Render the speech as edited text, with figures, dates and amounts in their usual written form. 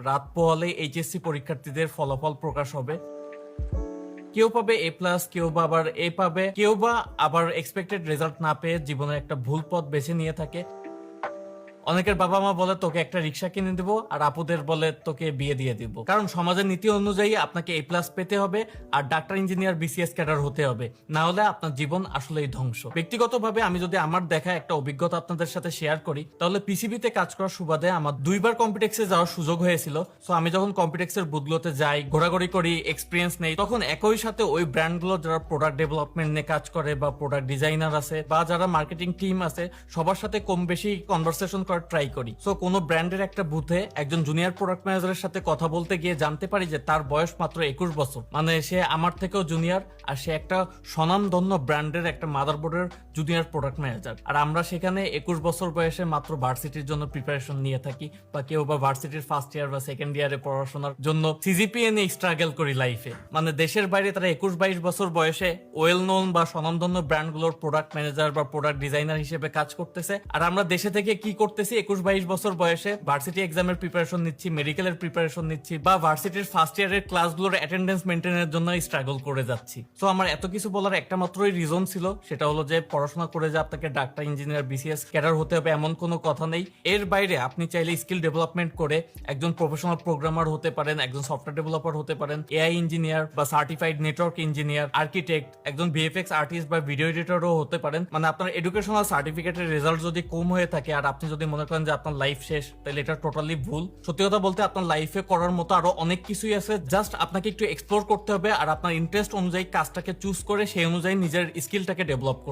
রাত পোহালে এইচএসসি পরীক্ষার্থীদের ফলাফল প্রকাশ হবে। কেউ পাবে A+, কেউ বা আবার A পাবে, কেউ বা আবার এক্সপেক্টেড রেজাল্ট না পেয়ে জীবনের একটা ভুল পথ বেছে নিয়ে থাকে। অনেকের বাবা মা বলে তোকে একটা রিক্সা কিনে দিব, আর আপুদের বলে তোকে বিয়ে দিয়ে দিব, কারণ সমাজের নীতি অনুযায়ী আপনাকে A+ পেতে হবে আর ডাক্তার, ইঞ্জিনিয়ার, BCS ক্যাডার হতে হবে, না হলে আপনার জীবন আসলেই ধ্বংস। ব্যক্তিগতভাবে আমি যদি আমার দেখা একটা অভিজ্ঞতা আপনাদের সাথে শেয়ার করি, তাহলে পিসিবিতে কাজ করার সুবাদে আমার 2বার কম্পিটেক্সে যাওয়ার সুযোগ হয়েছিল। সো আমি যখন কম্পিটেক্সের বুথগুলোতে যাই, ঘোরাঘুরি করি, এক্সপিরিয়েন্স নেই, তখন একই সাথে ওই ব্র্যান্ডগুলো যারা প্রোডাক্ট ডেভেলপমেন্ট নিয়ে কাজ করে বা প্রোডাক্ট ডিজাইনার আছে বা যারা মার্কেটিং টিম আছে, সবার সাথে কম বেশি কনভারসেশন ট্রাই করি। সো কোনো ব্র্যান্ডের একটা বুথে একজন জুনিয়র প্রোডাক্ট ম্যানেজারের সাথে কথা বলতে গিয়ে জানতে পারি যে তার বয়স মাত্র 21 বছর, মানে সে আমার থেকেও জুনিয়র, আর সে একটা স্বনামধন্য ব্র্যান্ডের একটা মাদারবোর্ডের জুনিয়র প্রোডাক্ট ম্যানেজার। আর আমরা সেখানে 21 বছর বয়সে মাত্র ভার্সিটির জন্য প্রিপারেশন নিয়ে থাকি, বা কেউ বা ভার্সিটির ফার্স্ট ইয়ার বা সেকেন্ড ইয়ারে পড়াশোনার জন্য সিজিপিএ নিয়ে স্ট্রাগল করি লাইফে। মানে দেশের বাইরে তারা 21-22 বছর বয়সে ওয়েল নোন বা স্বনামধন্য ব্র্যান্ডগুলোর প্রোডাক্ট ম্যানেজার বা প্রোডাক্ট ডিজাইনার হিসেবে কাজ করতেছে, আর আমরা দেশে থেকে কি করতেছি, 21-22 বছর বয়সে ভার্সিটি এক্সামের প্রিপারেশন নিচ্ছি, মেডিকেলের প্রিপারেশন নিচ্ছি, বা ভার্সিটির ফার্স্ট ইয়ারের ক্লাসগুলোর অ্যাটেন্ডেন্স মেইনটেইনের জন্য স্ট্রাগল করে যাচ্ছি। সো আমার এত কিছু বলার একটা মাত্রই রিজন ছিল, সেটা হলো যে পড়াশোনা করে যে আপনাকে ডাক্তার, ইঞ্জিনিয়ার, BCS ক্যাডার হতে হবে এমন কোনো কথা নেই। এর বাইরে আপনি চাইলে স্কিল ডেভেলপমেন্ট করে একজন প্রফেশনাল প্রোগ্রামার হতে পারেন, একজন সফটওয়্যার ডেভেলপার হতে পারেন, AI ইঞ্জিনিয়ার বা সার্টিফাইড নেটওয়ার্ক ইঞ্জিনিয়ার, আর্কিটেক্ট, একজন VFX আর্টিস্ট বা ভিডিও এডিটরও হতে পারেন। মানে আপনার এডুকেশনাল সার্টিফিকেটের রেজাল্ট যদি কম হয়ে থাকে আর আপনি যদি মনে করেন যে আপনার লাইফ শেষ, তাহলে এটা টোটালি ভুল। সত্যি কথা বলতে আপনার লাইফে করার মতো আরো অনেক কিছুই আছে, জাস্ট আপনাকে একটু এক্সপ্লোর করতে হবে আর আপনার ইন্টারেস্ট অনুযায়ী কাজটাকে চুজ করে সেই অনুযায়ী নিজের স্কিলটাকে ডেভেলপ করতে